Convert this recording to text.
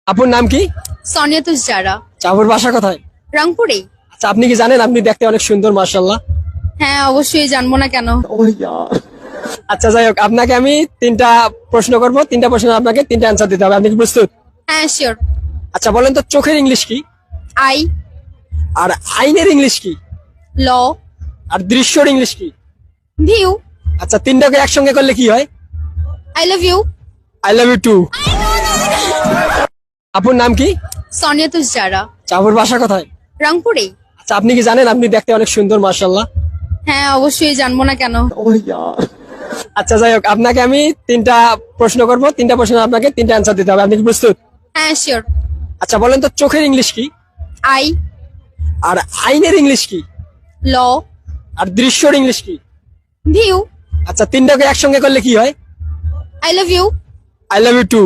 আপুর নাম কি? সোনিয়া তুষারা। আপুর বাসা কোথায়? রংপুরে। আচ্ছা, আপনি কি জানেন আপনি দেখতে অনেক সুন্দর, মাশাআল্লাহ। হ্যাঁ, অবশ্যই, জানবো না কেন। আচ্ছা, যাই হোক, আপনাকে আমি তিনটা প্রশ্ন করবো, তিনটা প্রশ্ন আপনাকে তিনটা অ্যান্সার দিতে হবে। আপনি কি প্রস্তুত? হ্যাঁ, শিওর। আচ্ছা, বলেন তো চোখের ইংলিশ কি? আই। আর আইনের ইংলিশ কি? ল। আর দৃশ্যর ইংলিশ কি? ভিউ। আচ্ছা, তিনটাকে একসঙ্গে করলে কি হয়? I love you. I love you too. আপুর নাম কি? সোনিয়া তুষারা। আপুর বাসা কোথায়? রংপুরে। আচ্ছা, আপনি কি জানেন আপনি দেখতে অনেক সুন্দর, মাশাআল্লাহ। হ্যাঁ, অবশ্যই, জানবো না কেন। আচ্ছা, যাই হোক, আপনাকে আমি তিনটা প্রশ্ন করবো, তিনটা প্রশ্ন আপনাকে তিনটা অ্যান্সার দিতে হবে। আপনি কি প্রস্তুত? হ্যাঁ, শিওর। আচ্ছা, বলেন তো চোখের ইংলিশ কি? আই। আর আইনের ইংলিশ কি? ল। আর দৃশ্যর ইংলিশ কি? ভিউ। আচ্ছা, তিনটাকে একসঙ্গে করলে কি হয়? I love you. I love you two.